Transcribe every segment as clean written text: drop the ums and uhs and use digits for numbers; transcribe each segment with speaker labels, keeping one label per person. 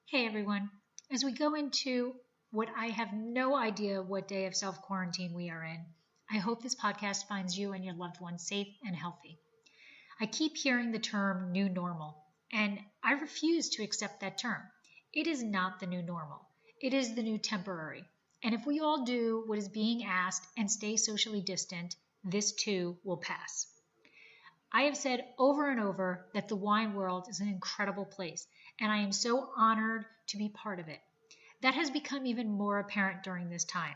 Speaker 1: Hey everyone. As we go into what I have no idea what day of self quarantine we are in, I hope this podcast finds you and your loved ones safe and healthy. I keep hearing the term new normal, and I refuse to accept that term. It is not the new normal, it is the new temporary. And if we all do what is being asked and stay socially distant, this too will pass. I have said over and over that the wine world is an incredible place, and I am so honored to be part of it. That has become even more apparent during this time.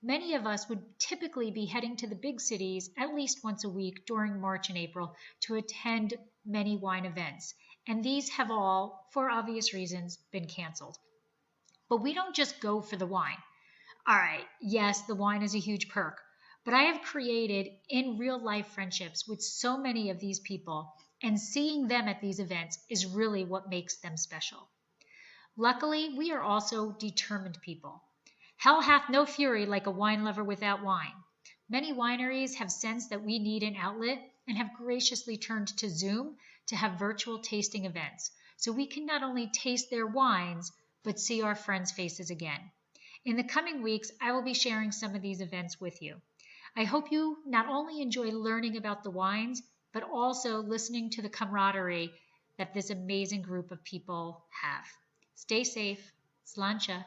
Speaker 1: Many of us would typically be heading to the big cities at least once a week during March and April to attend many wine events, and these have all, for obvious reasons, been canceled. But we don't just go for the wine. All right, yes, the wine is a huge perk, but I have created in real life friendships with so many of these people, and seeing them at these events is really what makes them special. Luckily, we are also determined people. Hell hath no fury like a wine lover without wine. Many wineries have sensed that we need an outlet and have graciously turned to Zoom to have virtual tasting events, so we can not only taste their wines, but see our friends' faces again. In the coming weeks, I will be sharing some of these events with you. I hope you not only enjoy learning about the wines, but also listening to the camaraderie that this amazing group of people have. Stay safe. Slancha.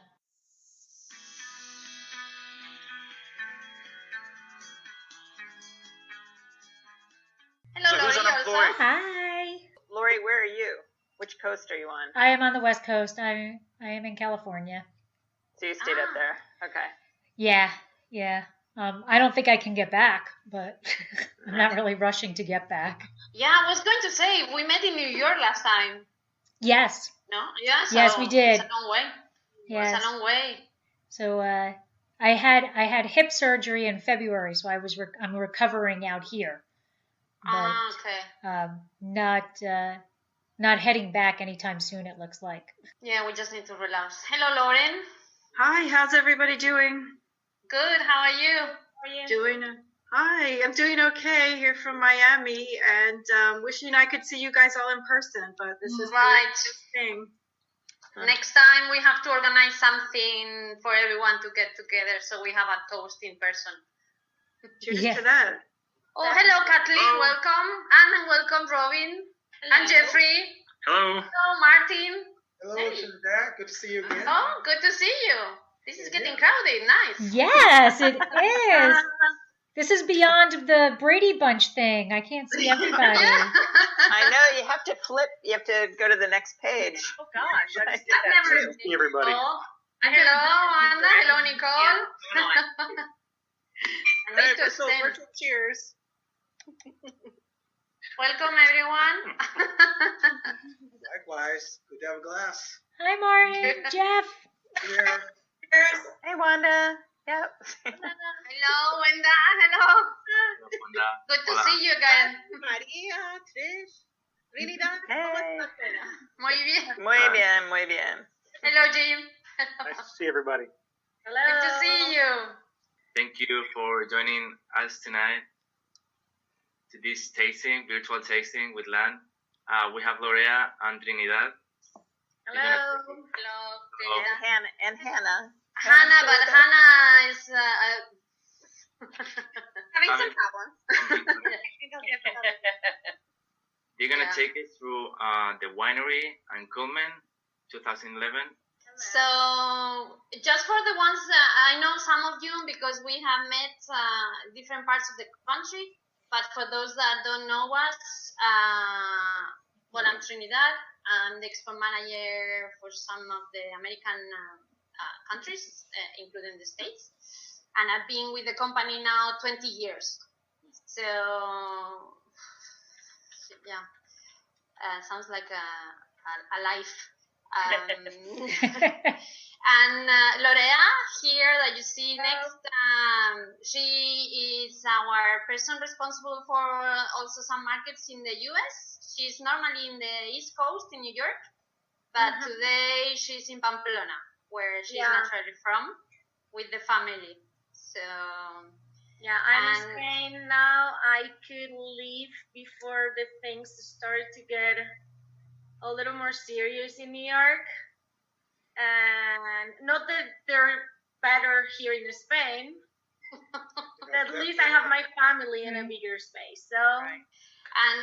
Speaker 2: Hello,
Speaker 3: So who's
Speaker 2: Lori.
Speaker 3: unemployed?
Speaker 1: Hi.
Speaker 2: Lori, where are you? Which coast are you on?
Speaker 1: I am on the West Coast. I am in California.
Speaker 2: So you stayed up there. Okay.
Speaker 1: Yeah. I don't think I can get back, but I'm not really rushing to get back.
Speaker 4: Yeah, I was going to say, we met in New York last time.
Speaker 1: Yes.
Speaker 4: No? Yeah, so
Speaker 1: Yes, we did.
Speaker 4: It's a long way.
Speaker 1: Yes.
Speaker 4: It's a long way.
Speaker 1: So I had hip surgery in February, so I'm recovering out here. But
Speaker 4: Okay.
Speaker 1: not heading back anytime soon, it looks like.
Speaker 4: Yeah, we just need to relax. Hello, Lauren.
Speaker 3: Hi, how's everybody doing?
Speaker 4: Good, how are you?
Speaker 3: Hi, I'm doing okay here from Miami, and wishing I could see you guys all in person, but this is
Speaker 4: Right.
Speaker 3: the thing.
Speaker 4: Next time we have to organize something for everyone to get together so we have a toast in person.
Speaker 3: Cheers
Speaker 1: Yeah.
Speaker 3: to that.
Speaker 4: Oh, hello, Kathleen.
Speaker 3: Hello.
Speaker 4: Welcome. And welcome, Robin. And Jeffrey.
Speaker 5: Hello.
Speaker 4: Hello, Martin.
Speaker 6: Hello,
Speaker 4: Hey.
Speaker 6: Trinidad. Good to see you again.
Speaker 4: Oh, good to see you. This is getting crowded. Nice.
Speaker 1: Yes, it is. This is beyond the Brady Bunch thing. I can't see everybody.
Speaker 2: I know, you have to flip. You have to go to the next page.
Speaker 4: Oh, gosh.
Speaker 2: I
Speaker 4: I've
Speaker 2: did that
Speaker 4: never
Speaker 2: too.
Speaker 5: Hey, everybody.
Speaker 4: Oh, hello, Anna. Hello, Nicole. I need to extend.
Speaker 2: Virtual cheers.
Speaker 4: Welcome, everyone.
Speaker 6: Likewise. Good to have a glass.
Speaker 1: Hi, Martin, Jeff.
Speaker 6: Here.
Speaker 2: Hey, Wanda. Yep.
Speaker 4: Hello, Wenda. Hello. Good to see you again.
Speaker 3: Maria, Trish, Trinidad.
Speaker 2: Hey.
Speaker 4: Muy bien.
Speaker 2: Muy bien, muy bien.
Speaker 4: Hello, Jim.
Speaker 5: Nice to see everybody.
Speaker 4: Good to see you.
Speaker 5: Thank you for joining us tonight to this virtual tasting with LAN. We have Lorea and Trinidad.
Speaker 4: Hello.
Speaker 2: And Hannah.
Speaker 4: Hannah, but Hannah is
Speaker 2: Having
Speaker 5: some
Speaker 2: problems.
Speaker 5: You're going to
Speaker 4: Yeah.
Speaker 5: take us through the winery and Culmen 2011.
Speaker 4: So, just for the ones that I know some of you because we have met different parts of the country, but for those that don't know us, well, I'm Trinidad. I'm the export manager for some of the American countries, including the States. And I've been with the company now 20 years. So, yeah, sounds like a life. And Lorea here that you see next, she is our person responsible for also some markets in the US. She's normally in the East Coast in New York, but today she's in Pamplona, where she's naturally from, with the family. So
Speaker 7: yeah, I'm saying now I could leave before the things start to get a little more serious in New York. not that they're better here in Spain, but at least I have my family in a bigger space. So.
Speaker 2: Right.
Speaker 4: And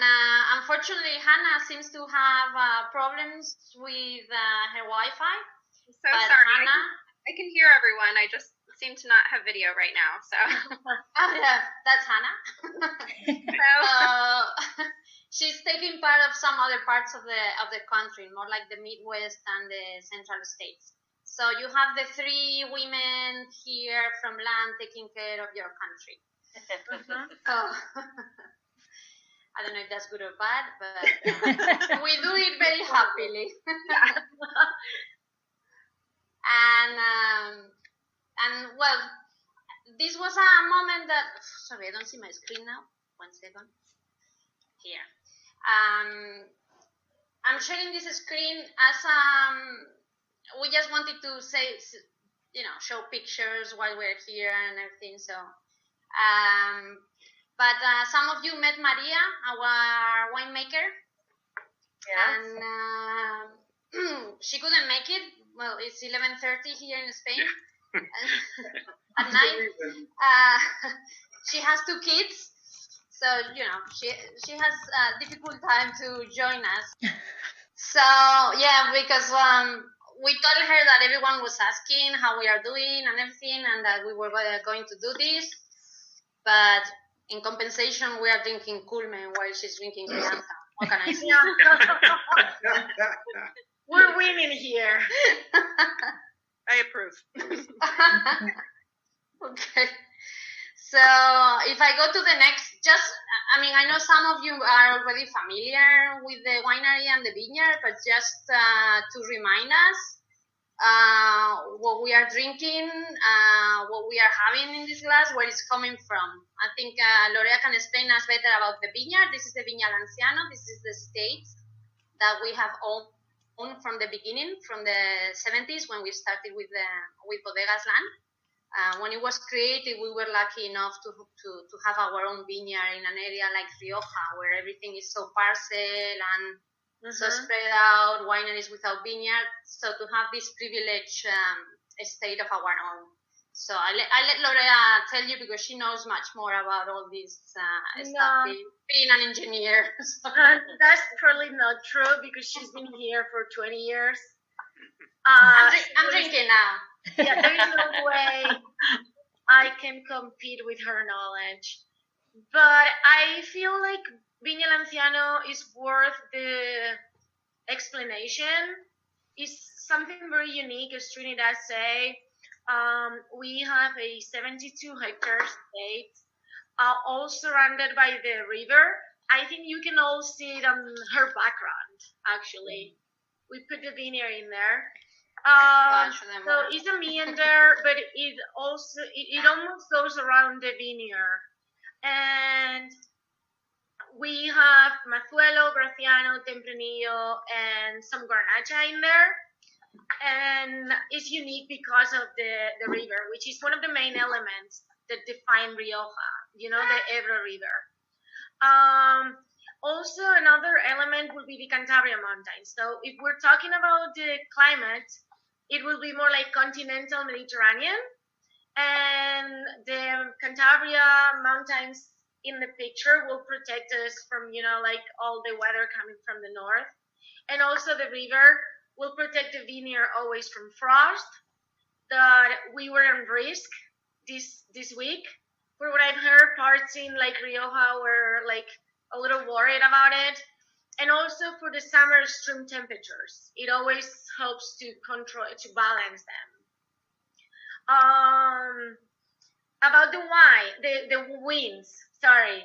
Speaker 4: unfortunately, Hannah seems to have problems with her Wi-Fi.
Speaker 8: So
Speaker 4: but
Speaker 8: sorry.
Speaker 4: Hannah,
Speaker 8: I can hear everyone. I just seem to not have video right now. So.
Speaker 4: oh yeah, that's Hannah.
Speaker 8: So.
Speaker 4: She's taking part of some other parts of the country, more like the Midwest and the Central States. So you have the 3 women here from LAN taking care of your country. Oh. I don't know if that's good or bad, but we do it very happily. And well, this was a moment that, sorry, I don't see my screen now. 1 second. Here. I'm sharing this screen as we just wanted to say, show pictures while we're here and everything. So, but some of you met Maria, our winemaker.
Speaker 2: Yes.
Speaker 4: And she couldn't make it. Well, it's 11:30 here in Spain at night. She has 2 kids, so she has a difficult time to join us. So yeah, because we told her that everyone was asking how we are doing and everything, and that we were going to do this, but in compensation, we are drinking Culmen while she's drinking Crianza. What can I say?
Speaker 7: We're winning here.
Speaker 2: I approve.
Speaker 4: Okay. So if I go to the next, I know some of you are already familiar with the winery and the vineyard, but just to remind us what we are drinking, what we are having in this glass, where it's coming from. I think Lorea can explain us better about the vineyard. This is the Viña Lanciano. This is the estate that we have owned from the beginning, from the 70s when we started with Bodegas LAN. When it was created, we were lucky enough to have our own vineyard in an area like Rioja, where everything is so parcel and so spread out, wineries without vineyard. So to have this privileged estate of our own. So I let Lorea tell you, because she knows much more about all this stuff, being an engineer. So.
Speaker 7: That's probably not true, because she's been here for 20 years.
Speaker 4: I'm drinking now.
Speaker 7: Yeah, there's no way I can compete with her knowledge. But I feel like Viña Lanciano is worth the explanation. It's something very unique, as Trinidad say. We have a 72-hectare estate, all surrounded by the river. I think you can all see it on her background, actually. We put the vineyard in there. So it's a meander, but it almost goes around the vineyard. And we have Mazuelo, Graciano, Tempranillo, and some Garnacha in there. And it's unique because of the river, which is one of the main elements that define Rioja, the Ebro River. Also, another element will be the Cantabria Mountains. So if we're talking about the climate, it will be more like continental Mediterranean. And the Cantabria Mountains in the picture will protect us from, all the weather coming from the north. And also the river will protect the vineyard always from frost. That we were in risk this week. For what I've heard, parts in Rioja were a little worried about it. And also for the summer extreme temperatures. It always helps to balance them. About the wine, the winds, sorry.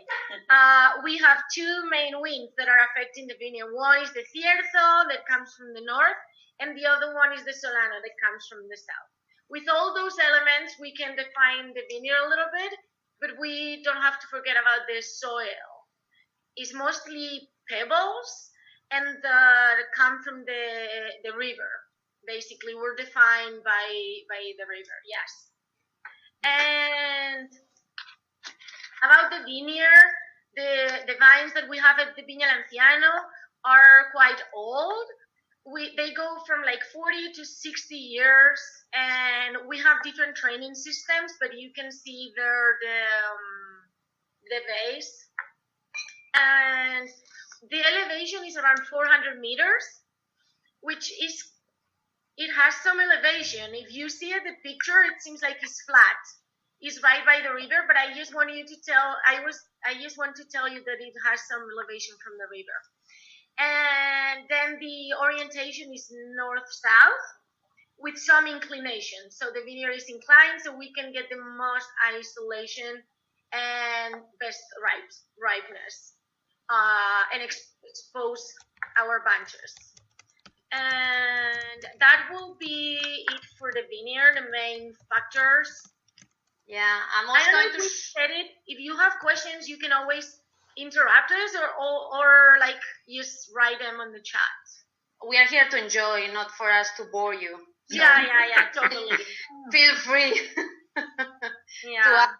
Speaker 7: We have 2 main winds that are affecting the vineyard. One is the Cierzo that comes from the north, and the other one is the Solano that comes from the south. With all those elements, we can define the vineyard a little bit, but we don't have to forget about the soil. It's mostly pebbles and come from the river. Basically, we're defined by the river, yes. And about the vineyard, the vines that we have at the Viña Lanciano are quite old. they go from like 40 to 60 years, and we have different training systems, but you can see there the base, and the elevation is around 400 meters, which is, it has some elevation. If you see at the picture, it seems like it's flat. It's right by the river, but I just want you to tell, I just want to tell you that it has some elevation from the river. And then the orientation is north-south with some inclination. So the vineyard is inclined, so we can get the most isolation and best ripeness, and expose our bunches. And that will be it for the vineyard, the main factors.
Speaker 4: Yeah, I'm
Speaker 7: I
Speaker 4: also
Speaker 7: don't know
Speaker 4: going
Speaker 7: if
Speaker 4: to.
Speaker 7: we said it. If you have questions, you can always interrupt us, or like just write them on the chat.
Speaker 4: We are here to enjoy, not for us to bore you. So
Speaker 7: Yeah, totally.
Speaker 4: feel free to
Speaker 7: Yeah.
Speaker 4: ask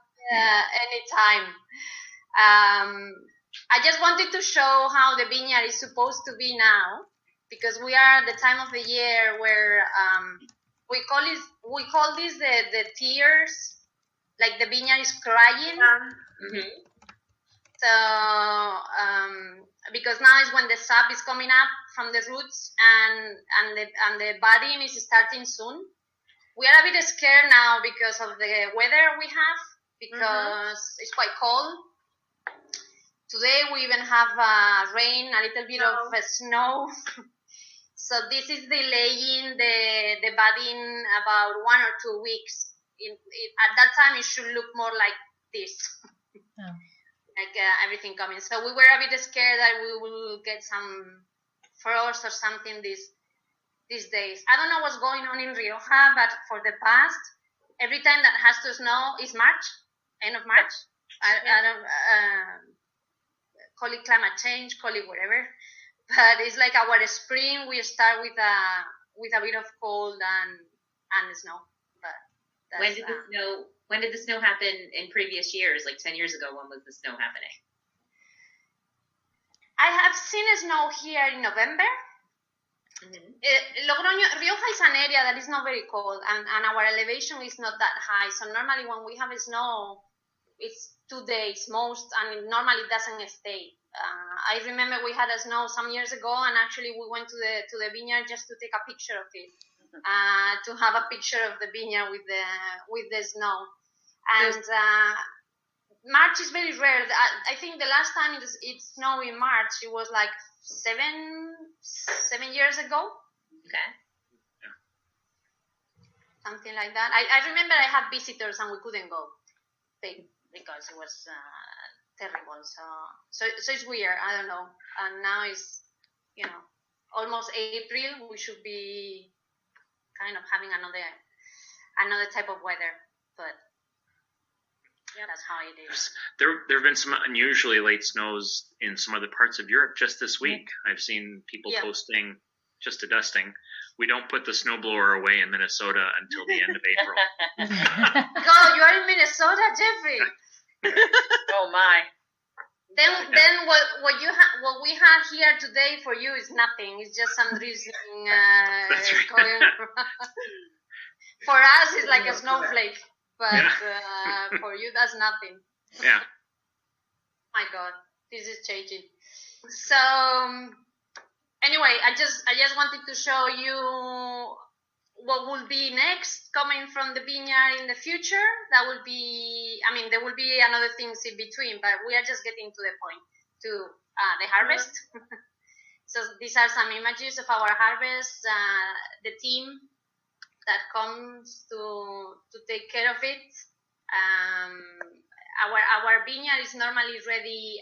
Speaker 4: anytime. I just wanted to show how the vineyard is supposed to be now, because we are at the time of the year where we call this the tears, like the vineyard is crying.
Speaker 7: Mm-hmm.
Speaker 4: So because now is when the sap is coming up from the roots, and the budding is starting soon. We are a bit scared now because of the weather we have, because it's quite cold. Today we even have rain, a little bit of snow. So this is delaying the budding about 1 or 2 weeks. At that time, it should look more like this, like everything coming. So we were a bit scared that we will get some frost or something these days. I don't know what's going on in Rioja, but for the past, every time that has to snow is March, end of March. I don't call it climate change, call it whatever. But it's like our spring. We start with a bit of cold and snow. But
Speaker 9: when did the snow happen in previous years? Like 10 years ago, when was the snow happening?
Speaker 4: I have seen snow here in November. Logroño, Rioja is an area that is not very cold, and our elevation is not that high. So normally when we have snow, it's 2 days most, and it normally doesn't stay. I remember we had a snow some years ago, and actually we went to the vineyard just to take a picture of it, to have a picture of the vineyard with the snow. And March is very rare. I think the last time it snowed in March, it was like 7 years ago.
Speaker 9: Okay.
Speaker 4: Something like that. I remember I had visitors and we couldn't go because it was terrible. So it's weird. I don't know. And now it's, almost April. We should be kind of having another type of weather, but that's how it is.
Speaker 10: There have been some unusually late snows in some other parts of Europe just this week. I've seen people posting just a dusting. We don't put the snowblower away in Minnesota until the end of April.
Speaker 4: God, you are in Minnesota, Jeffrey.
Speaker 9: Oh my.
Speaker 4: Then what we have here today for you is nothing. It's just some drizzling going. For us, it's like a snowflake, but for you, that's nothing.
Speaker 10: Yeah.
Speaker 4: My God, this is changing. So anyway, I just wanted to show you what will be next coming from the vineyard in the future. That will be, there will be another things in between, but we are just getting to the point, to the harvest. So these are some images of our harvest, the team that comes to take care of it. Our vineyard is normally ready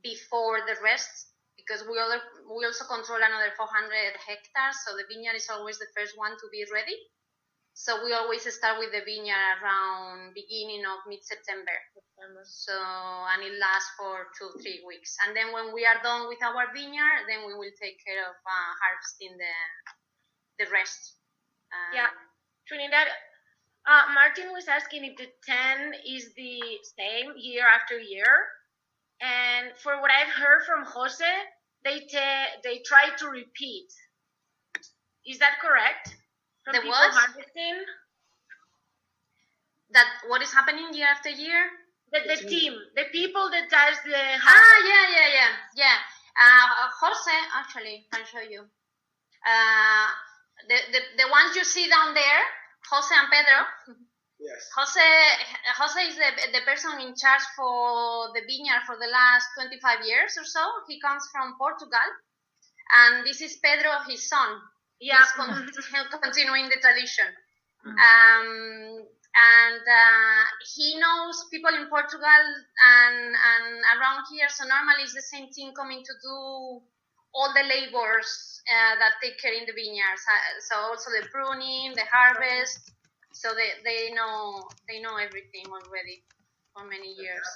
Speaker 4: before the rest, because we also control another 400 hectares, so the vineyard is always the first one to be ready. So we always start with the vineyard around beginning of mid-September. So, and it lasts for 2-3 weeks. And then when we are done with our vineyard, then we will take care of harvesting the rest.
Speaker 7: Trinidad, Martin was asking if the 10 is the same year after year. And for what I've heard from Jose, they try to repeat Is that correct? From
Speaker 4: The
Speaker 7: people
Speaker 4: what?
Speaker 7: harvesting?
Speaker 4: That what is happening year after year?
Speaker 7: The team, the people that does the
Speaker 4: Yeah. Jose, actually, can show you. The ones you see down there, Jose and Pedro.
Speaker 6: Yes.
Speaker 4: Jose is the person in charge for the vineyard for the last 25 years or so. He comes from Portugal, and this is Pedro, his son.
Speaker 7: Yeah.
Speaker 4: He's continuing the tradition. And he knows people in Portugal and around here, so normally it's the same team coming to do all the labors that take care in the vineyards. So also the pruning, the harvest. So they know everything already for many years.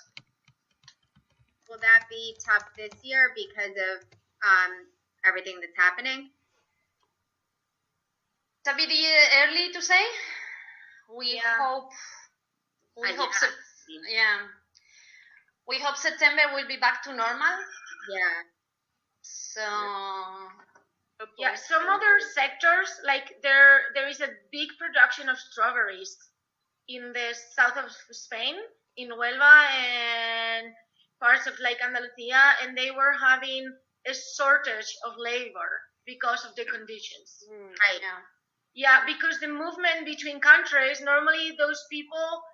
Speaker 11: Will that be tough this year because of everything that's happening?
Speaker 4: It's a bit early to say. We hope September will be back to normal.
Speaker 11: Yeah.
Speaker 4: So
Speaker 7: some other sectors, like there is a big production of strawberries in the south of Spain, in Huelva and parts of Lake Andalusia, and they were having a shortage of labor because of the conditions.
Speaker 11: Right.
Speaker 7: Yeah, because the movement between countries, normally those people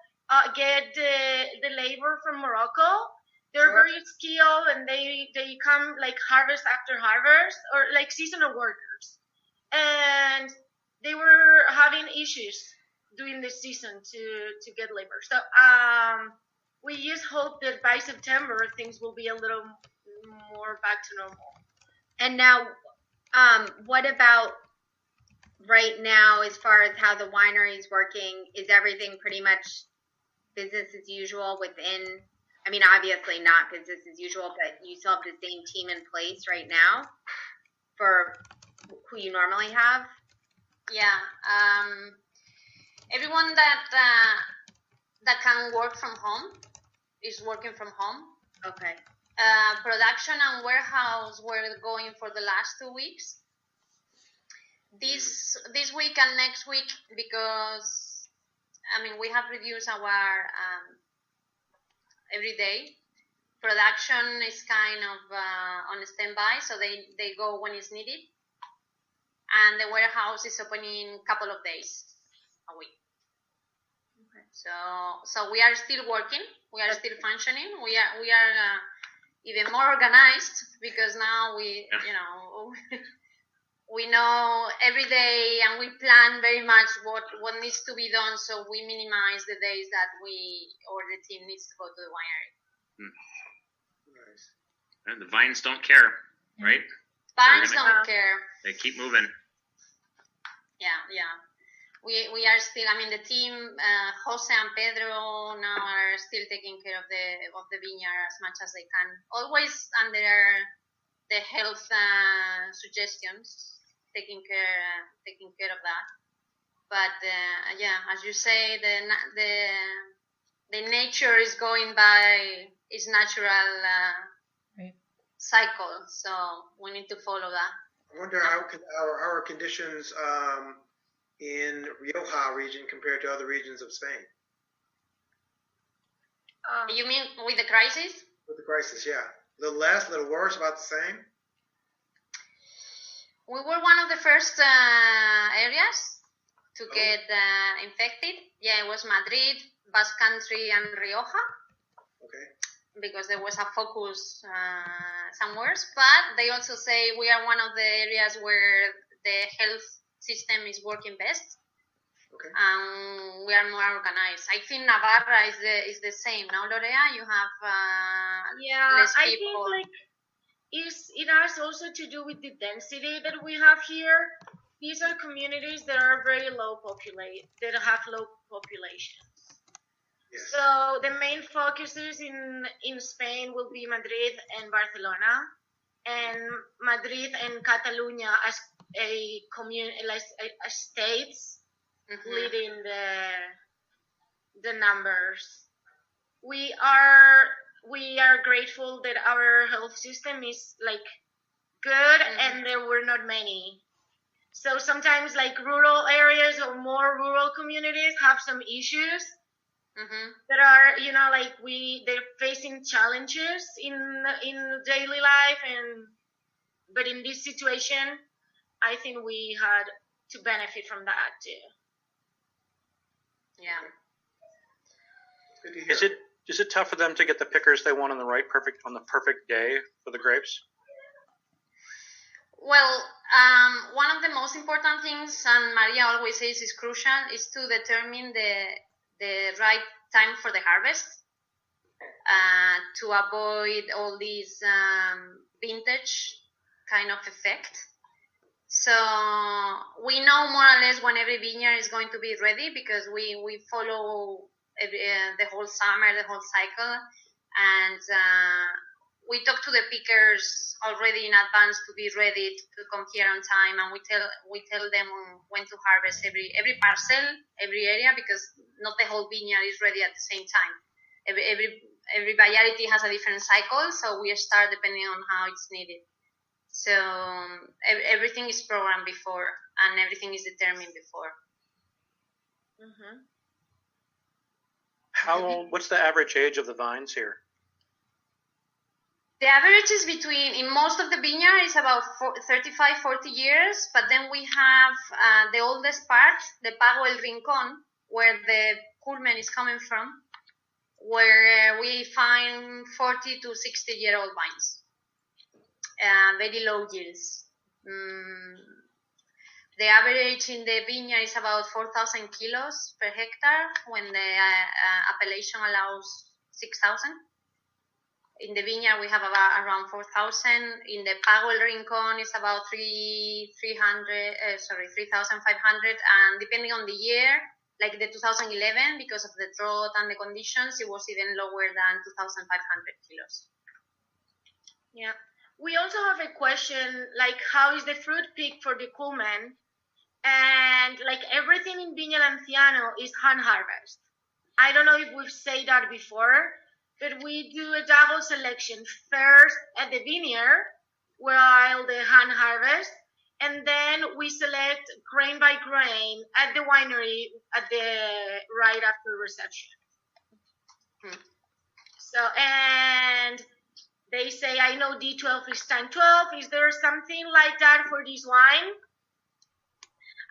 Speaker 7: get the labor from Morocco. They're very skilled, and they come like harvest after harvest, or like seasonal workers. And they were having issues during the season to get labor. So we just hope that by September things will be a little more back to normal.
Speaker 11: And now, what about right now, as far as how the winery is working? Is everything pretty much business as usual within? I mean, obviously not business as usual, but you still have the same team in place right now for who you normally have?
Speaker 4: Yeah. Everyone that can work from home is working from home.
Speaker 11: Okay.
Speaker 4: Production and warehouse were going for the last 2 weeks. This week and next week, because we have reduced our every day. Production is kind of on standby, so they go when it's needed. And the warehouse is opening a couple of days a week. Okay. So we are still working. We are still functioning. We are even more organized, because now we know every day, and we plan very much what needs to be done, so we minimize the days that we or the team needs to go to the winery.
Speaker 6: Nice.
Speaker 10: And the vines don't care, right?
Speaker 4: Vines don't care.
Speaker 10: They keep moving.
Speaker 4: Yeah. We are still. The team, Jose and Pedro now are still taking care of the vineyard as much as they can. Always under the health suggestions, taking care of that. But as you say, the nature is going by its natural cycle, so we need to follow that.
Speaker 6: I wonder how are conditions in Rioja region compared to other regions of Spain?
Speaker 4: You mean with the crisis?
Speaker 6: With the crisis, yeah. A little less, a little worse, about the same?
Speaker 4: We were one of the first areas to get infected. Yeah, it was Madrid, Basque Country, and Rioja.
Speaker 6: Okay.
Speaker 4: Because there was a focus somewhere. But they also say we are one of the areas where the health system is working best.
Speaker 6: Okay.
Speaker 4: We are more organized. I think Navarra is the same. Now, Lorea, you have less people.
Speaker 7: I think it has also to do with the density that we have here. These are communities that are very low populated, that have low populations. Yes. So the main focuses in Spain will be Madrid and Barcelona, and Madrid and Catalonia as a community, like a states, leading the numbers. We are grateful that our health system is like good, and there were not many. So sometimes like rural areas or more rural communities have some issues that are, like they're facing challenges in daily life, but in this situation, I think we had to benefit from that too.
Speaker 4: Yeah.
Speaker 12: Is it tough for them to get the pickers they want on the perfect day for the grapes?
Speaker 4: Well, one of the most important things, and Maria always says is crucial, is to determine the right time for the harvest to avoid all these vintage kind of effect. So we know more or less when every vineyard is going to be ready, because we follow the whole summer, the whole cycle, and we talk to the pickers already in advance to be ready to come here on time, and we tell them when to harvest every parcel, every area, because not the whole vineyard is ready at the same time. Every variety has a different cycle, so we start depending on how it's needed. So everything is programmed before, and everything is determined before.
Speaker 12: What's the average age of the vines here?
Speaker 4: The average is in most of the vineyard is about 35, 40 years, but then we have the oldest part, the Pago El Rincón, where the Culmen is coming from, where we find 40 to 60-year-old vines. Very low yields. The average in the vineyard is about 4,000 kilos per hectare, when the appellation allows 6,000. In the vineyard, we have around 4,000. In the Pago El Rincón, it's about 3,500, and depending on the year, like the 2011, because of the drought and the conditions, it was even lower than 2,500 kilos.
Speaker 7: Yeah. We also have a question, like how is the fruit picked for the Culmen? And like everything in Viña El Anciano is hand harvest. I don't know if we've said that before, but we do a double selection first at the vineyard while the hand harvest, and then we select grain by grain at the winery right after reception. So, and they say, I know D12 is 10-12. Is there something like that for this wine?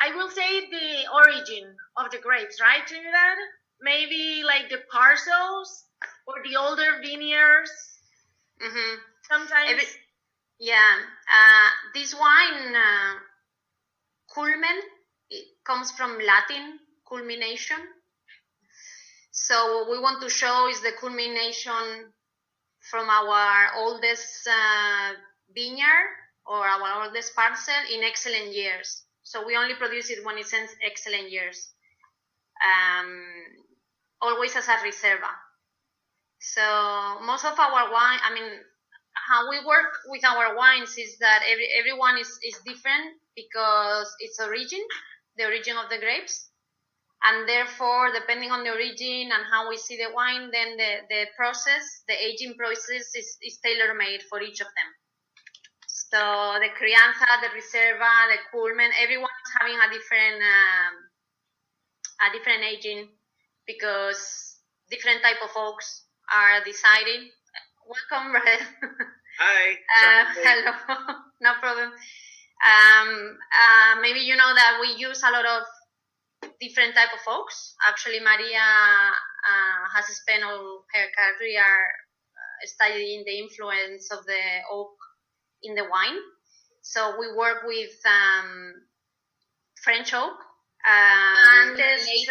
Speaker 7: I will say the origin of the grapes, right, Trinidad? Maybe like the parcels or the older vineyards. Sometimes.
Speaker 4: This wine, Culmen, it comes from Latin culmination. So what we want to show is the culmination from our oldest vineyard or our oldest parcel in excellent years. So we only produce it when it's in excellent years, always as a reserva. So most of our wine, how we work with our wines is that everyone is different because it's the origin of the grapes. And therefore, depending on the origin and how we see the wine, then the aging process is tailor-made for each of them. So the crianza, the reserva, the Culmen, everyone's having a different aging because different type of oaks are deciding. Welcome, Brad.
Speaker 2: Hi.
Speaker 4: Hello. No problem. Maybe you know that we use a lot of different type of oaks. Actually, Maria has spent all her career studying the influence of the oak in the wine. So we work with French oak. And the latest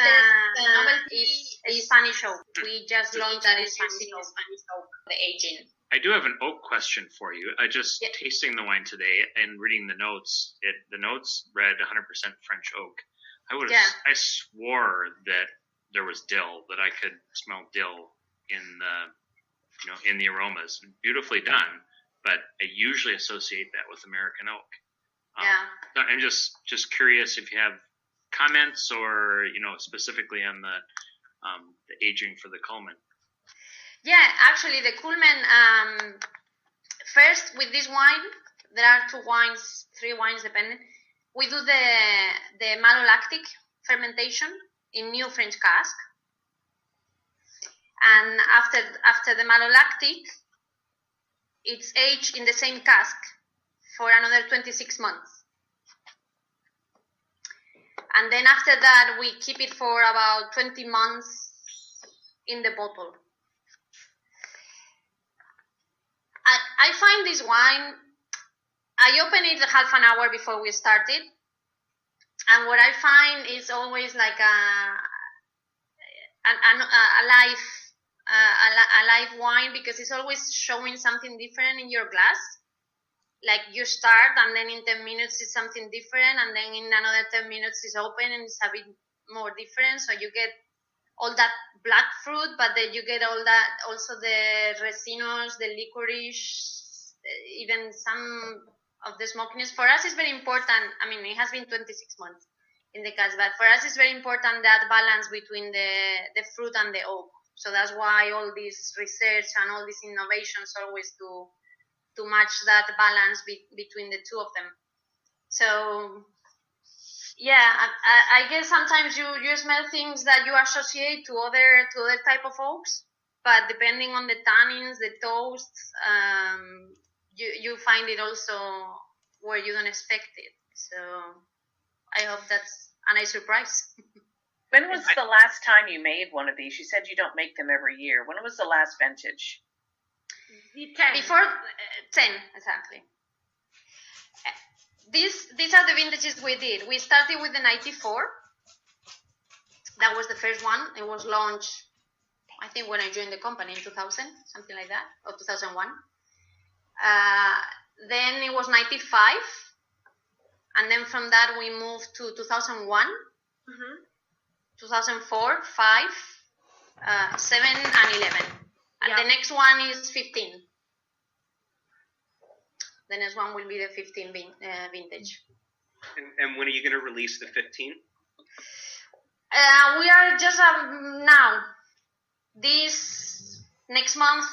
Speaker 4: novelty is Spanish oak. We just launched that is Spanish oak, the aging.
Speaker 10: I do have an oak question for you. I just tasting the wine today and reading the notes. The notes read 100% French oak. I swore that there was dill, that I could smell dill in the aromas. Beautifully done, but I usually associate that with American oak. So I'm just curious if you have comments or specifically on the aging for the Culmen.
Speaker 4: Yeah, actually the Culmen. First with this wine, there are three wines depending. we do the malolactic fermentation in new French cask. And after the malolactic, it's aged in the same cask for another 26 months. And then after that, we keep it for about 20 months in the bottle. I find this wine, I open it half an hour before we started. And what I find is always like a live wine, because it's always showing something different in your glass. Like you start and then in 10 minutes it's something different, and then in another 10 minutes it's open and it's a bit more different. So you get all that black fruit, but then you get all that, also the resinos, the licorice, even some of the smokiness. For us it's very important. I mean, it has been 26 months in the cask, but for us it's very important that balance between the fruit and the oak. So that's why all this research and all these innovations always to match that balance between the two of them. So yeah, I guess sometimes you smell things that you associate to other type of oaks, but depending on the tannins, the toasts, you find it also where you don't expect it. So I hope that's a nice surprise.
Speaker 13: When was the last time you made one of these? You said you don't make them every year. When was the last vintage?
Speaker 4: 10. Before 10, exactly. These are the vintages we did. We started with the 94. That was the first one. It was launched, I think, when I joined the company in 2000, something like that, or 2001. Then it was 95. And then from that we moved to 2001, 2004, 5, 7, and 11. And the next one is 15. The next one will be the 15 vintage.
Speaker 14: And when are you going to release the 15?
Speaker 4: We are just now, this next month,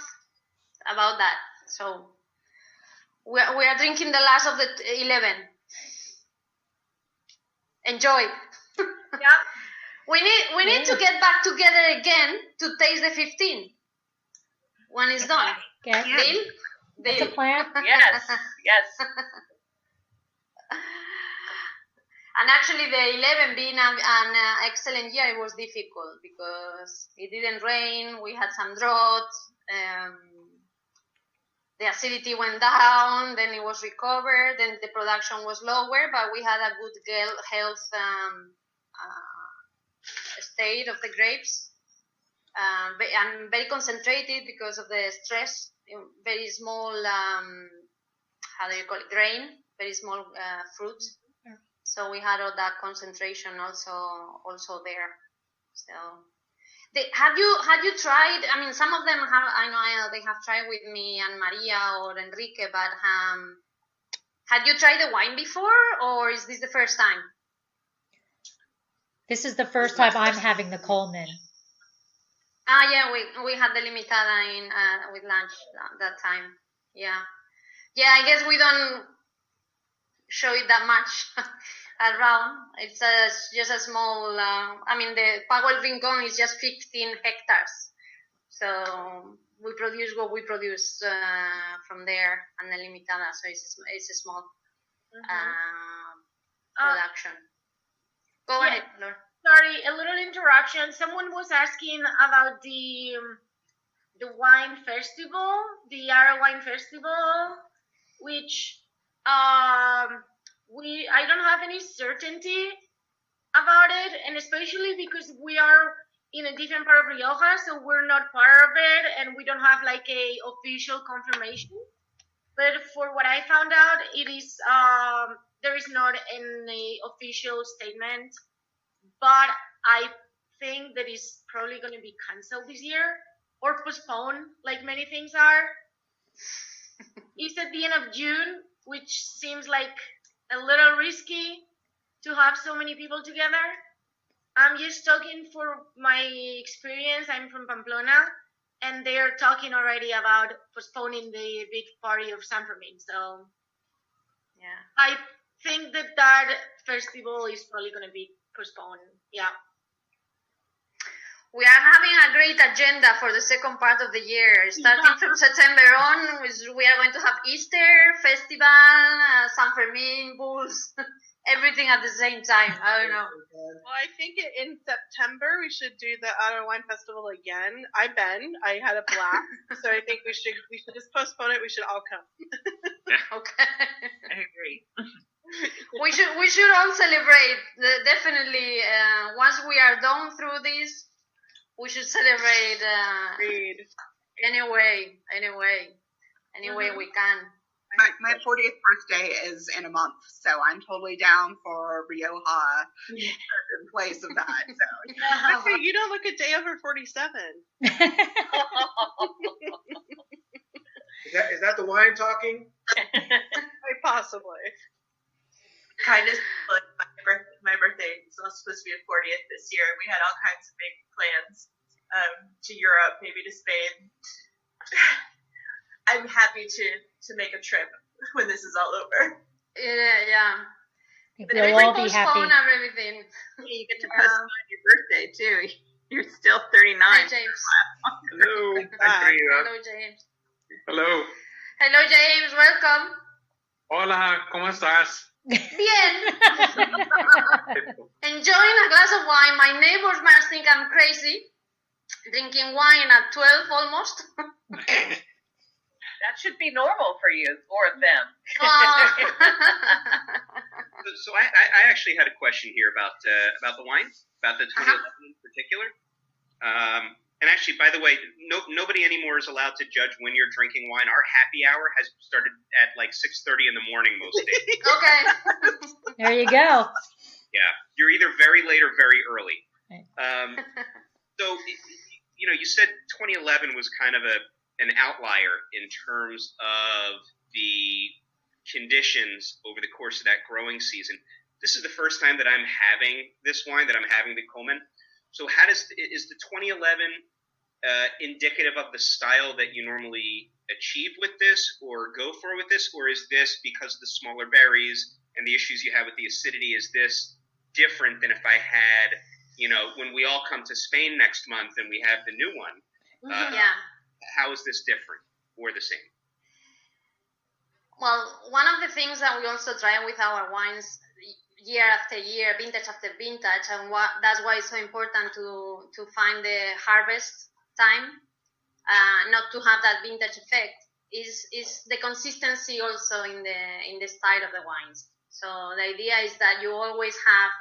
Speaker 4: about that. So we are drinking the last of the 11. Enjoy.
Speaker 7: Yeah.
Speaker 4: We need to get back together again to taste the 15 when it's done.
Speaker 1: Okay.
Speaker 4: Deal?
Speaker 1: That's a plan.
Speaker 13: Yes.
Speaker 4: And actually, the 11 being an excellent year, it was difficult because it didn't rain. We had some drought. The acidity went down. Then it was recovered. Then the production was lower, but we had a good health state of the grapes, and very concentrated because of the stress. Very small, how do you call it, grain, very small fruit. So we had all that concentration also there. So have you tried? I mean, some of them have. I know they have tried with me and Maria or Enrique, but had you tried the wine before, or is this the first time?
Speaker 1: This is the first time I'm having the Culmen.
Speaker 4: Yeah, we had the limitada in with lunch that time. Yeah. I guess we don't show it that much around. It's just a small. I mean, the Pago El Rincón is just 15 hectares, so we produce what we produce from there, and the limitada. So it's a small production. Go ahead, Laura.
Speaker 7: Sorry, a little interruption. Someone was asking about the wine festival, the Ara Wine Festival, which I don't have any certainty about it, and especially because we are in a different part of Rioja, so we're not part of it, and we don't have like a official confirmation. But for what I found out, it is there is not any official statement. But I think that it's probably going to be canceled this year or postponed, like many things are. It's at the end of June, which seems like a little risky to have so many people together. I'm just talking for my experience. I'm from Pamplona, and they are talking already about postponing the big party of San Fermin. So, yeah, I think that festival is probably going to be postponed. Yeah.
Speaker 4: We are having a great agenda for the second part of the year. Starting from September on, we are going to have Easter festival, San Fermin, bulls, everything at the same time. I don't know.
Speaker 15: Well, I think in September we should do the Outer Wine Festival again. I had a blast, so I think we should just postpone it. We should all come.
Speaker 4: Okay.
Speaker 13: I agree.
Speaker 4: We should all celebrate. Definitely, once we are done through this, we should celebrate any way we can.
Speaker 16: My 40th birthday is in a month, so I'm totally down for Rioja in place of that. So
Speaker 15: you don't look a day over 47.
Speaker 6: Is that the wine talking?
Speaker 15: Possibly.
Speaker 17: Kind of like my birthday is also supposed to be a 40th this year. We had all kinds of big plans to Europe, maybe to Spain. I'm happy to make a trip when this is all over.
Speaker 4: Yeah.
Speaker 1: But we'll all be happy.
Speaker 4: Everything.
Speaker 2: You get to postpone your birthday too. You're still 39.
Speaker 4: Hi, James.
Speaker 18: Hello.
Speaker 4: Hello, James.
Speaker 18: Hello.
Speaker 4: Hello, James. Welcome.
Speaker 18: Hola, ¿cómo estás?
Speaker 4: Bien. Enjoying a glass of wine. My neighbors must think I'm crazy. Drinking wine at 12 almost.
Speaker 13: That should be normal for you or them.
Speaker 14: So I actually had a question here about the wine, about the 2011 in particular. And actually, by the way, nobody anymore is allowed to judge when you're drinking wine. Our happy hour has started at like 6:30 in the morning most days.
Speaker 4: Okay.
Speaker 1: There you go.
Speaker 14: Yeah, you're either very late or very early. So, you said 2011 was kind of an outlier in terms of the conditions over the course of that growing season. This is the first time that I'm having this wine, that I'm having the Culmen. So is the 2011 indicative of the style that you normally achieve with this or go for with this, or is this because of the smaller berries and the issues you have with the acidity, is this different than if I had, when we all come to Spain next month and we have the new one?
Speaker 4: Yeah.
Speaker 14: How is this different or the same?
Speaker 4: Well, one of the things that we also try with our wines year after year, vintage after vintage, and that's why it's so important to find the harvest time, not to have that vintage effect, is the consistency also in the style of the wines. So the idea is that you always have,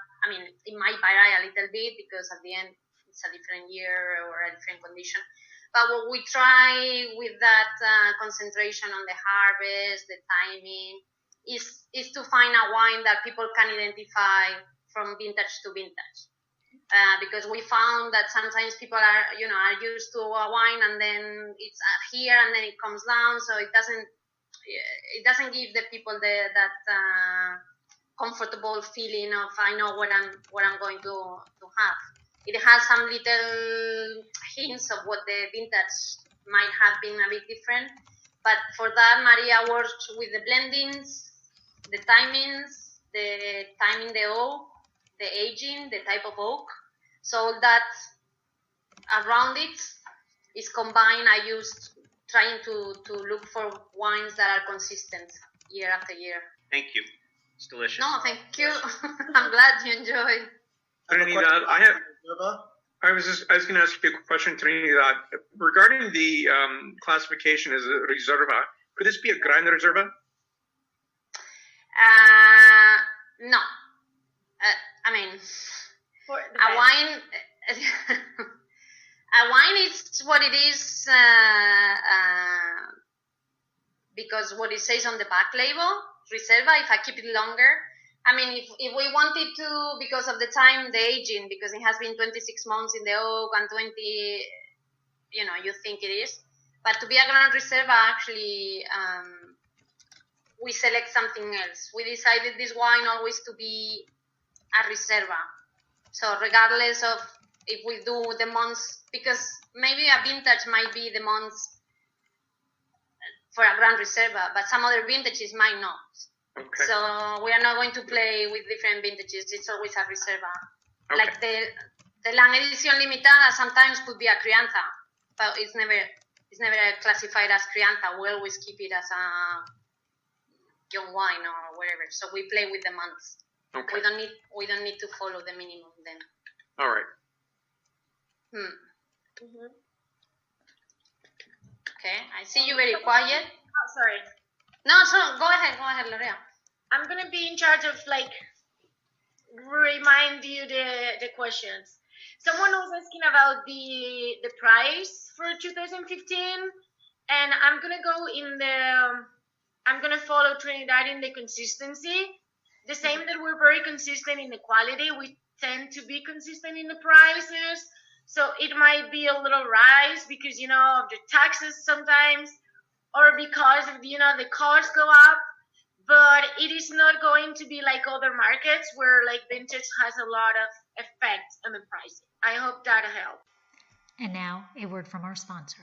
Speaker 4: it might vary a little bit because at the end it's a different year or a different condition. But what we try with that concentration on the harvest, the timing, is to find a wine that people can identify from vintage to vintage. Because we found that sometimes people are used to a wine and then it's here and then it comes down, so it doesn't give the people that comfortable feeling of I know what I'm going to have. It has some little hints of what the vintage might have been a bit different, but for that Maria works with the blendings, the timings, the timing the oak, the aging, the type of oak. So that around it is combined. I used trying to look for wines that are consistent year after year.
Speaker 14: Thank you. It's delicious.
Speaker 4: No, thank you. I'm glad you enjoy.
Speaker 18: Trinidad, I was going to ask you a question, Trinidad, regarding the classification as a reserva. Could this be a gran reserva?
Speaker 4: No. A wine. A wine is what it is because what it says on the back label, reserva. If I keep it longer, if we wanted to, because of the time, the aging, because it has been 26 months in the oak and 20, you think it is. But to be a Gran Reserva, actually, we select something else. We decided this wine always to be a Reserva. So regardless of if we do the months, because maybe a vintage might be the months for a Gran Reserva, but some other vintages might not.
Speaker 18: Okay.
Speaker 4: So we are not going to play with different vintages. It's always a reserva.
Speaker 18: Okay.
Speaker 4: Like the LAN edición limitada sometimes could be a crianza, but it's never classified as crianza. We always keep it as a young wine or whatever. So we play with the months.
Speaker 18: Okay.
Speaker 4: We don't need to follow the minimum then.
Speaker 18: All right.
Speaker 4: Okay, I see you very quiet.
Speaker 7: Oh, sorry.
Speaker 4: No, so go ahead, Lorea.
Speaker 7: I'm gonna be in charge of remind you the questions. Someone was asking about the price for 2015, and I'm gonna go I'm gonna follow Trinidad in the consistency. The same that we're very consistent in the quality, we tend to be consistent in the prices. So it might be a little rise because, of the taxes sometimes, or because of, the costs go up. But it is not going to be like other markets where vintage has a lot of effect on the pricing. I hope that helped.
Speaker 1: And now, a word from our sponsor.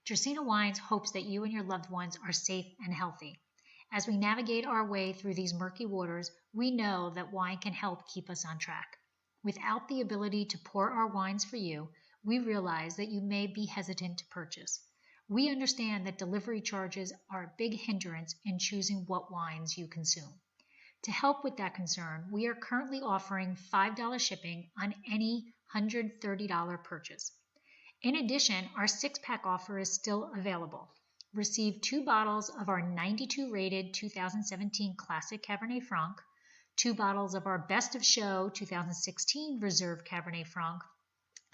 Speaker 1: Dracaena Wines hopes that you and your loved ones are safe and healthy. As we navigate our way through these murky waters, we know that wine can help keep us on track. Without the ability to pour our wines for you, we realize that you may be hesitant to purchase. We understand that delivery charges are a big hindrance in choosing what wines you consume. To help with that concern, we are currently offering $5 shipping on any $130 purchase. In addition, our 6-pack offer is still available. Receive 2 bottles of our 92 rated 2017 Classic Cabernet Franc, 2 bottles of our Best of Show 2016 Reserve Cabernet Franc,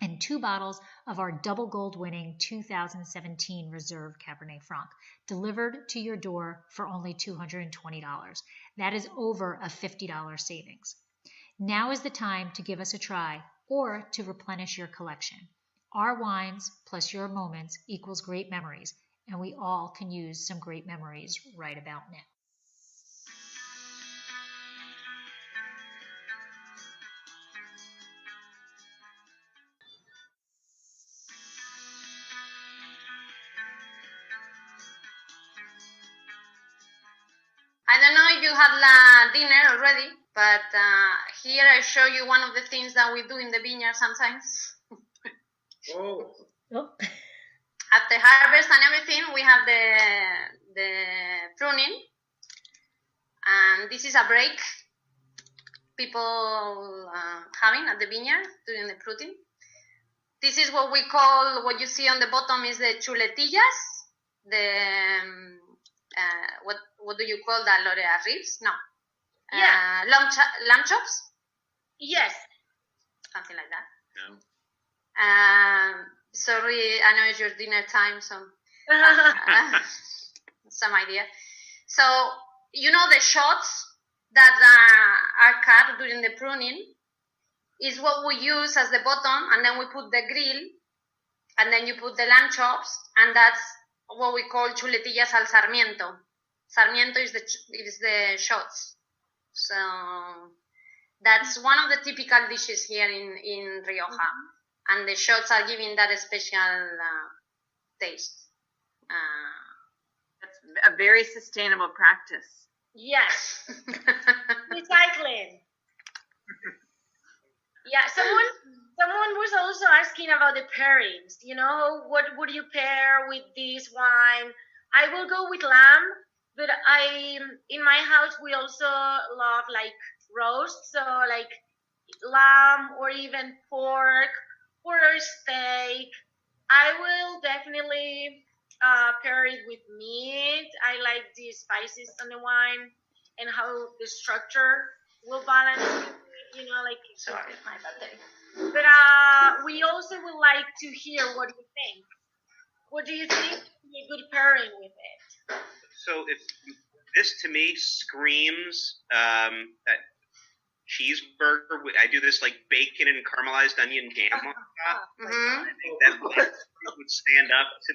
Speaker 1: and 2 bottles of our double gold winning 2017 Reserve Cabernet Franc, delivered to your door for only $220. That is over a $50 savings. Now is the time to give us a try or to replenish your collection. Our wines plus your moments equals great memories, and we all can use some great memories right about now.
Speaker 4: I don't know if you had dinner already, but here I show you one of the things that we do in the vineyard sometimes.
Speaker 6: Oh.
Speaker 4: After harvest and everything, we have the pruning, and this is a break people having at the vineyard during the pruning. This is what we call, what you see on the bottom is the chuletillas, what do you call that, Lorea? Ribs? No.
Speaker 7: Yeah.
Speaker 4: Lamb chops?
Speaker 7: Yes.
Speaker 4: Something like that. Sorry, I know it's your dinner time, so some idea. So, the shots that are cut during the pruning is what we use as the bottom, and then we put the grill, and then you put the lamb chops, and that's what we call chuletillas al sarmiento. Sarmiento is the shots. So that's one of the typical dishes here in Rioja. And the shots are giving that special taste.
Speaker 2: That's a very sustainable practice.
Speaker 7: Yes. Recycling. Yeah, someone was also asking about the pairings. What would you pair with this wine? I will go with lamb, but in my house we also love roast, so lamb or even pork or steak. I will definitely pair it with meat. I like the spices on the wine and how the structure will balance.
Speaker 4: Sorry, my birthday.
Speaker 7: But we also would like to hear what you think. What do you think would be a good pairing with it?
Speaker 14: So this to me screams that cheeseburger. I do this bacon and caramelized onion jam on top. I think that would stand up to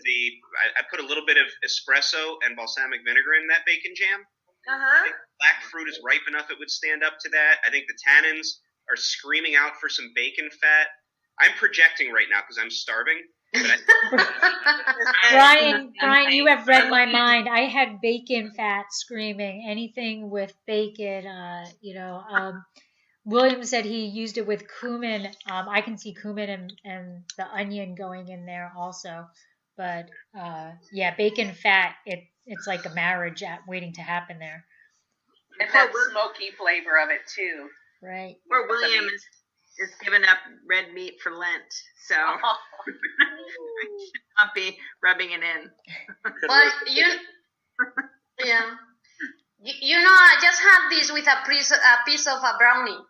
Speaker 14: I put a little bit of espresso and balsamic vinegar in that bacon jam. I think black fruit is ripe enough; it would stand up to that. I think the tannins are screaming out for some bacon fat. I'm projecting right now because I'm starving.
Speaker 1: Brian, you have read my mind. I had bacon fat screaming. Anything with bacon, William said he used it with cumin. I can see cumin and the onion going in there also. But yeah, bacon fat, it's like a marriage waiting to happen there.
Speaker 13: And that smoky flavor of it too.
Speaker 1: Right.
Speaker 2: Poor William is giving up red meat for Lent, so should not be rubbing it in.
Speaker 4: Well, I just had this with a piece of a brownie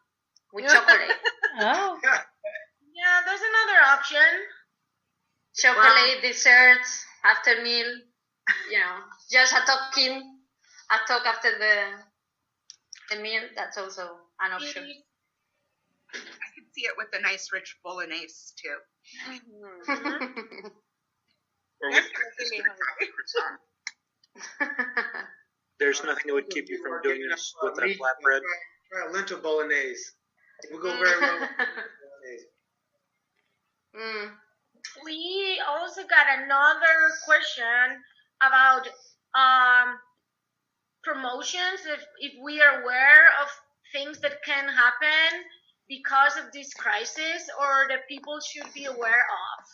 Speaker 4: with chocolate.
Speaker 1: Oh.
Speaker 7: Yeah, there's another option.
Speaker 4: Chocolate, desserts, after meal, just a talk after the meal. That's also an option.
Speaker 16: I could see it with a nice rich bolognese too.
Speaker 12: There's nothing that would keep you from doing this with that flatbread.
Speaker 6: Try a lentil bolognese. It will go very well with bolognese.
Speaker 7: We also got another question about promotions. If we are aware of things that can happen because of this crisis, or that people should be aware of.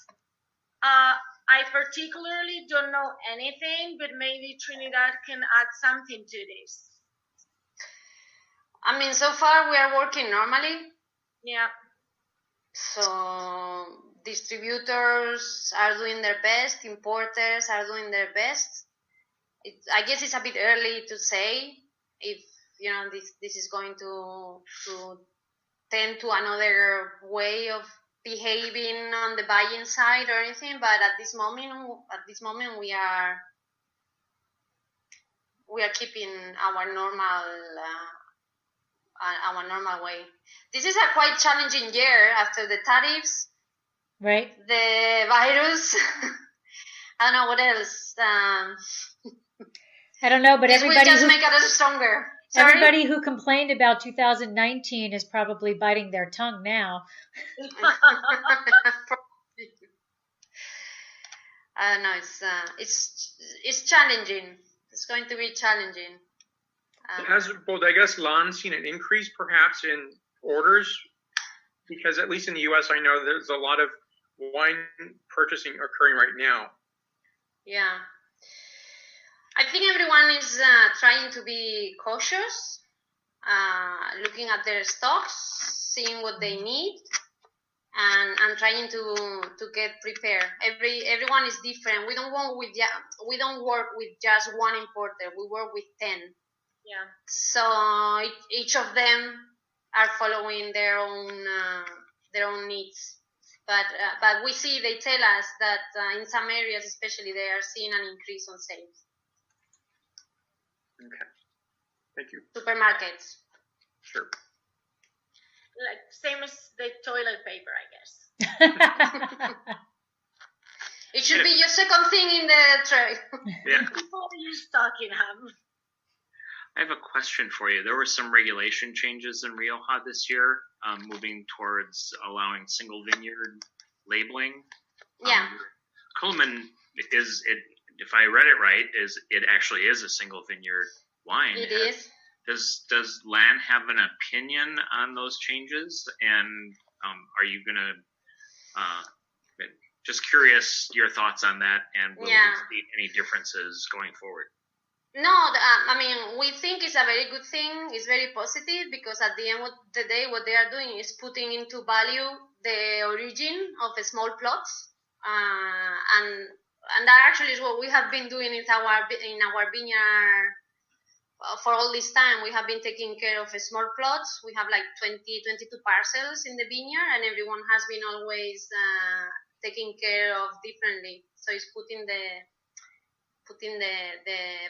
Speaker 7: I particularly don't know anything, but maybe Trinidad can add something to this.
Speaker 4: I mean, so far we are working normally.
Speaker 7: Yeah.
Speaker 4: So distributors are doing their best, importers are doing their best. I guess it's a bit early to say if this is going to tend to another way of behaving on the buying side or anything. But at this moment, we are keeping our normal way. This is a quite challenging year after the tariffs,
Speaker 1: right?
Speaker 4: The virus. I don't know what else.
Speaker 1: I don't know, but everybody
Speaker 4: will just make us stronger.
Speaker 1: Sorry? Everybody who complained about 2019 is probably biting their tongue now.
Speaker 4: I don't know. It's challenging. It's going to be challenging.
Speaker 18: Has I guess LAN seen an increase perhaps in orders? Because at least in the U.S., I know there's a lot of wine purchasing occurring right now.
Speaker 4: Yeah. I think everyone is trying to be cautious, looking at their stocks, seeing what they need, and trying to get prepared. Everyone is different. We don't work with just one importer. We work with 10.
Speaker 7: Yeah.
Speaker 4: So each of them are following their own needs. But we see, they tell us that in some areas, especially, they are seeing an increase on sales.
Speaker 18: Okay. Thank you.
Speaker 4: Supermarkets.
Speaker 18: Sure.
Speaker 7: Like same as the toilet paper, I guess.
Speaker 4: It should be your second thing in the tray.
Speaker 10: Yeah.
Speaker 7: Before you stocking them.
Speaker 10: I have a question for you. There were some regulation changes in Rioja this year, moving towards allowing single vineyard labeling.
Speaker 4: Yeah.
Speaker 10: Culmen if I read it right, it actually is a single vineyard wine.
Speaker 4: It is.
Speaker 10: Does LAN have an opinion on those changes? And are you gonna just curious your thoughts on that? And will we see any differences going forward?
Speaker 4: No, I mean, we think it's a very good thing. It's very positive because at the end of the day, what they are doing is putting into value the origin of the small plots, and that actually is what we have been doing in our vineyard for all this time. We have been taking care of small plots. We have like 22 parcels in the vineyard, and everyone has been always taken care of differently. So it's putting the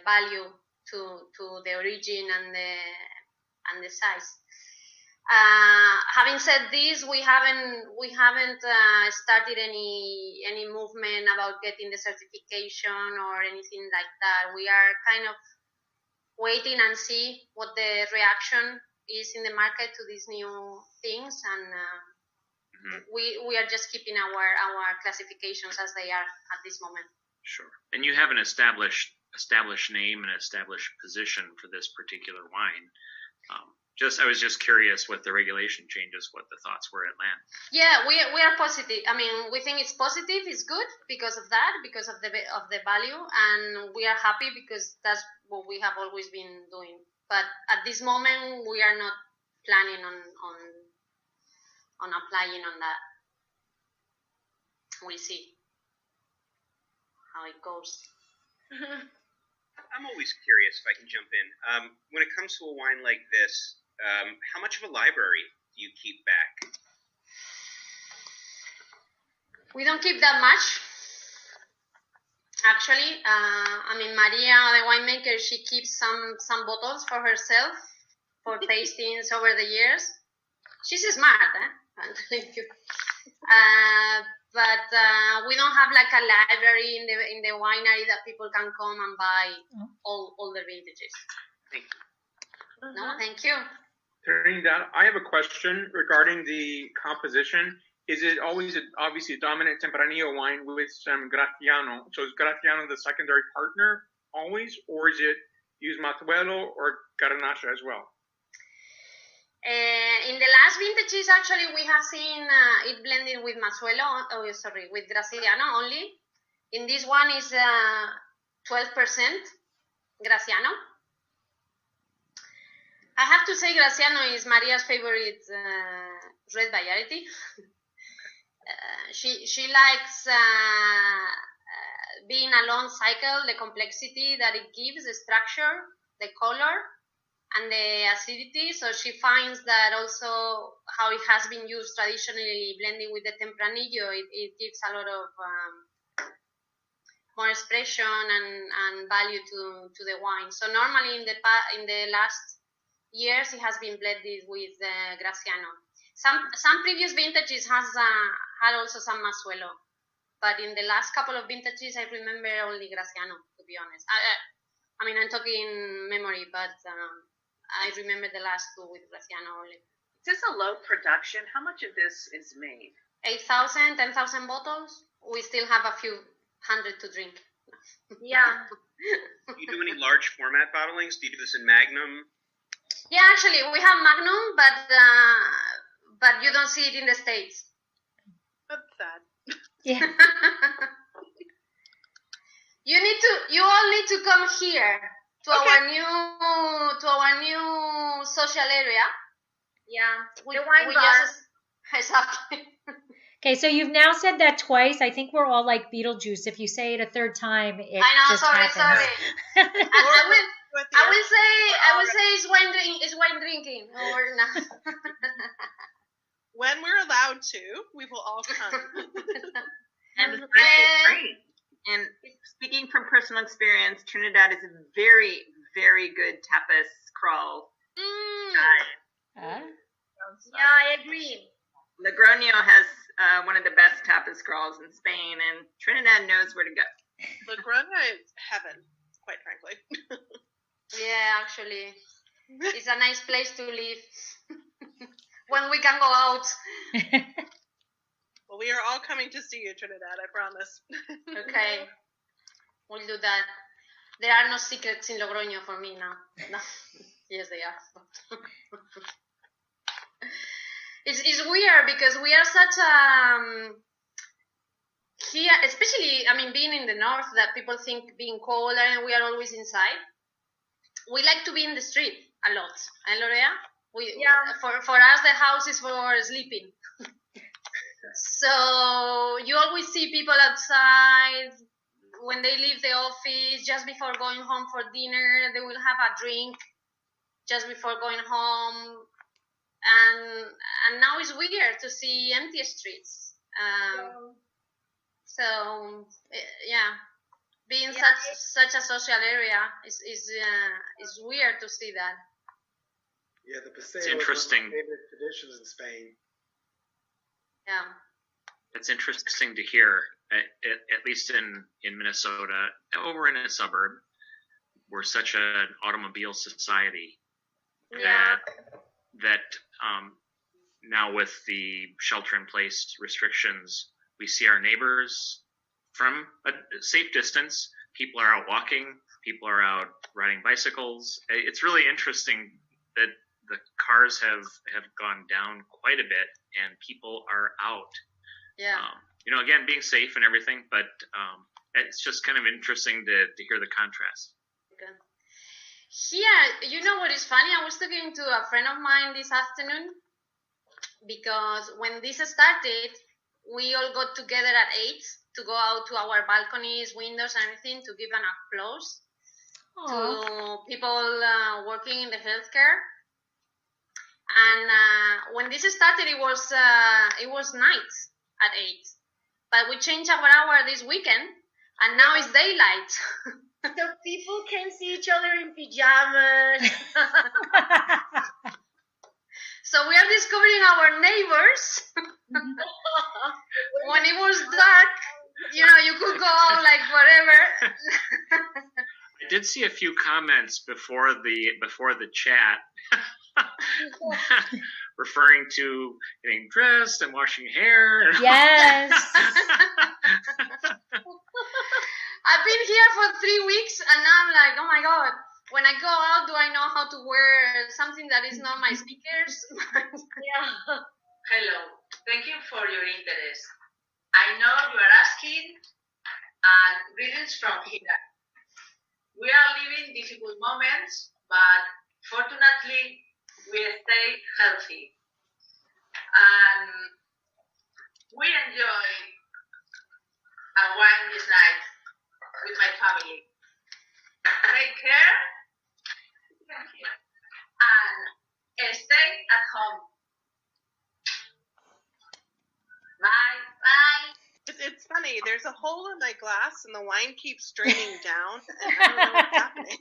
Speaker 4: value to the origin and the size. Having said this, we haven't started any movement about getting the certification or anything like that. We are kind of waiting and see what the reaction is in the market to these new things, and we are just keeping our classifications as they are at this moment.
Speaker 10: Sure. And you have an established name and established position for this particular wine. I was just curious with the regulation changes, what the thoughts were at LAN.
Speaker 4: Yeah, we are positive. I mean, we think it's positive. It's good because of that, because of the value, and we are happy because that's what we have always been doing. But at this moment, we are not planning on applying on that. We'll see how it goes.
Speaker 14: I'm always curious if I can jump in. When it comes to a wine like this, how much of a library do you keep back?
Speaker 4: We don't keep that much. Actually, I mean, Maria, the winemaker, she keeps some bottles for herself for tastings over the years. She's smart, I'm telling you. But we don't have like a library in the winery that people can come and buy all the vintages.
Speaker 14: Thank you.
Speaker 4: No, thank you.
Speaker 18: Trinidad, I have a question regarding the composition. Is it always obviously a dominant Tempranillo wine with some Graciano? So is Graciano the secondary partner always, or is it use Matuelo or Garnacha as well?
Speaker 4: In the last vintages, actually, we have seen it blended with with Graciano only. In this one is 12% Graciano. I have to say Graciano is Maria's favorite red variety. She likes being a long cycle, the complexity that it gives, the structure, the color, and the acidity. So she finds that also how it has been used traditionally, blending with the Tempranillo, it gives a lot of more expression and value to the wine. So normally in the last years it has been blended with Graciano. Some previous vintages has had also some Masuelo, but in the last couple of vintages I remember only Graciano, to be honest. I mean, I'm talking memory, but I remember the last two with Graciano only.
Speaker 13: Is this a low production? How much of this is made?
Speaker 4: 8,000, 10,000 bottles. We still have a few hundred to drink.
Speaker 11: Yeah.
Speaker 14: Do you do any large format bottlings? Do you do this in Magnum?
Speaker 4: Yeah, actually, we have Magnum, but you don't see it in the States.
Speaker 15: That's sad.
Speaker 1: Yeah.
Speaker 4: You all need to come here to our new social area.
Speaker 11: Yeah, the wine bar.
Speaker 4: Exactly.
Speaker 1: Okay, so you've now said that twice. I think we're all like Beetlejuice. If you say it a third time, it just happens.
Speaker 4: Sorry. I will say it's wine drinking or not.
Speaker 15: When we're allowed to, we will all come.
Speaker 2: And great. And speaking from personal experience, Trinidad is a very, very good tapas crawl.
Speaker 11: Yeah, I agree.
Speaker 2: Logroño has one of the best tapas crawls in Spain, and Trinidad knows where to go.
Speaker 15: Logroño is heaven, quite frankly.
Speaker 4: Yeah, actually, it's a nice place to live when we can go out.
Speaker 15: Well, we are all coming to see you, Trinidad, I promise.
Speaker 4: Okay, we'll do that. There are no secrets in Logroño for me now. No. Yes, they are. It's weird because we are such here, especially, I mean, being in the north, that people think being cold and we are always inside. We like to be in the street a lot. And Lorea, for us, the house is for sleeping. So you always see people outside when they leave the office, just before going home for dinner. They will have a drink just before going home. And now it's weird to see empty streets. So yeah, being such a social area is weird to see that.
Speaker 6: Yeah, the paseo
Speaker 10: It's interesting.
Speaker 6: is one of my favorite traditions in Spain.
Speaker 4: Yeah.
Speaker 10: It's interesting to hear, at least in Minnesota, over in a suburb, we're such an automobile society that now with the shelter-in-place restrictions, we see our neighbors from a safe distance. People are out walking. People are out riding bicycles. It's really interesting that the cars have gone down quite a bit, and people are out.
Speaker 11: Yeah.
Speaker 10: Again, being safe and everything, but it's just kind of interesting to hear the contrast.
Speaker 4: Here, you know what is funny? I was talking to a friend of mine this afternoon, because when this started, we all got together at 8 to go out to our balconies, windows, and everything to give an applause to people working in the healthcare. And when this started, it was night at 8, but we changed our hour this weekend, and now it's daylight.
Speaker 7: So people can see each other in pajamas.
Speaker 4: So we are discovering our neighbors. When it was dark, you could go out like whatever.
Speaker 10: I did see a few comments before the chat referring to getting dressed and washing hair.
Speaker 1: Yes.
Speaker 4: I've been here for 3 weeks, and now I'm like, oh my god, when I go out, do I know how to wear something that is not my speakers?
Speaker 7: Yeah.
Speaker 19: Hello, thank you for your interest. I know you are asking, and greetings from here. We are living difficult moments, but fortunately, we stay healthy. And we enjoy a wine this night with my family. Take care and stay at home. Bye. Bye.
Speaker 15: It's funny. There's a hole in my glass, and the wine keeps draining down, and I don't know what's happening.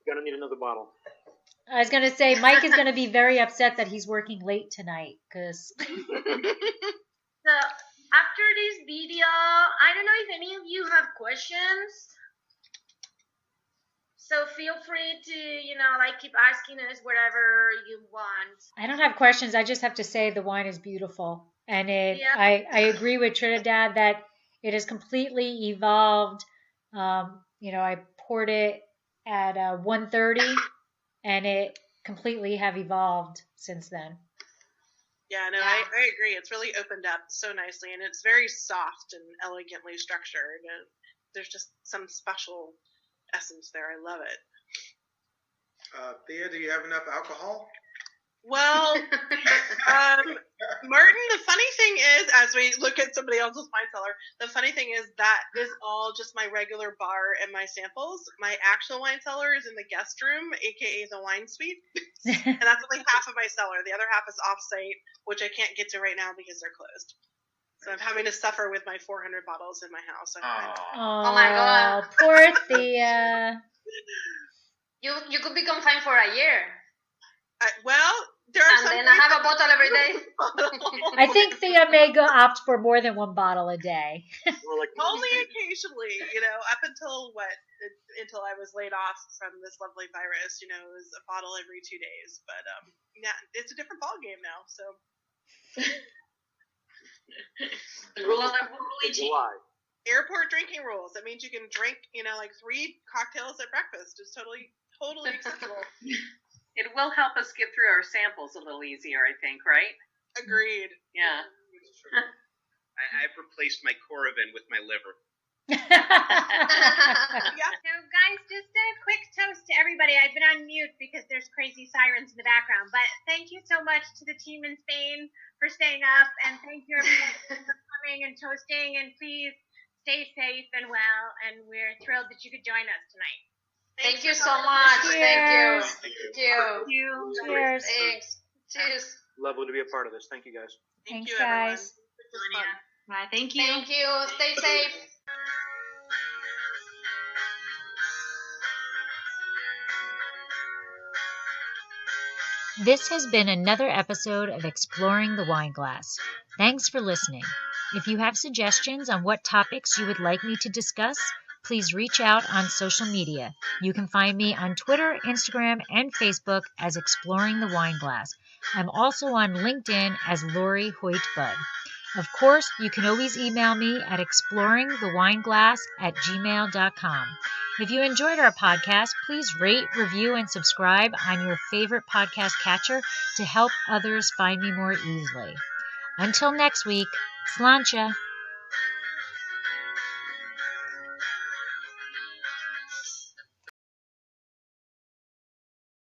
Speaker 12: Gonna need another bottle.
Speaker 1: I was going to say, Mike is going to be very upset that he's working late tonight, because...
Speaker 7: So after this video, I don't know if any of you have questions. So feel free to, keep asking us whatever you want.
Speaker 1: I don't have questions. I just have to say the wine is beautiful. And I agree with Trinidad that it has completely evolved. I poured it at 1:30, and it completely have evolved since then.
Speaker 15: Yeah, no, I agree. It's really opened up so nicely, and it's very soft and elegantly structured. And there's just some special essence there. I love it.
Speaker 6: Thea, do you have enough alcohol?
Speaker 15: Well, Martin, the funny thing is, as we look at somebody else's wine cellar, the funny thing is that is all just my regular bar and my samples. My actual wine cellar is in the guest room, aka the wine suite, and that's only half of my cellar. The other half is off-site, which I can't get to right now because they're closed. So I'm having to suffer with my 400 bottles in my house.
Speaker 4: Oh my god,
Speaker 1: poor Thea.
Speaker 4: You could be confined for a year.
Speaker 15: There are
Speaker 4: and then I have a bottle every day.
Speaker 1: I think Thea may opt for more than one bottle a day.
Speaker 15: Only occasionally, up until I was laid off from this lovely virus, it was a bottle every 2 days. But it's a different ball game now. So airport drinking rules. That means you can drink, 3 cocktails at breakfast. It's totally acceptable.
Speaker 13: It will help us get through our samples a little easier, I think, right?
Speaker 15: Agreed.
Speaker 13: Yeah.
Speaker 14: I've replaced my Coravin with my liver.
Speaker 7: So guys, just a quick toast to everybody. I've been on mute because there's crazy sirens in the background, but thank you so much to the team in Spain for staying up, and thank you everybody for coming and toasting, and please stay safe and well, and we're thrilled that you could join us tonight.
Speaker 4: Thank you so much.
Speaker 1: Cheers.
Speaker 4: Thank you.
Speaker 1: Cheers.
Speaker 4: Thanks. Cheers.
Speaker 12: Lovely to be a part of this. Thank you, guys.
Speaker 1: Thanks, guys.
Speaker 7: Bye. Thank you.
Speaker 4: Thank you. Stay safe.
Speaker 1: This has been another episode of Exploring the Wine Glass. Thanks for listening. If you have suggestions on what topics you would like me to discuss, please reach out on social media. You can find me on Twitter, Instagram, and Facebook as Exploring the Wine Glass. I'm also on LinkedIn as Lori Hoyt-Budd. Of course, you can always email me at exploringthewineglass@gmail.com. If you enjoyed our podcast, please rate, review, and subscribe on your favorite podcast catcher to help others find me more easily. Until next week, sláinte!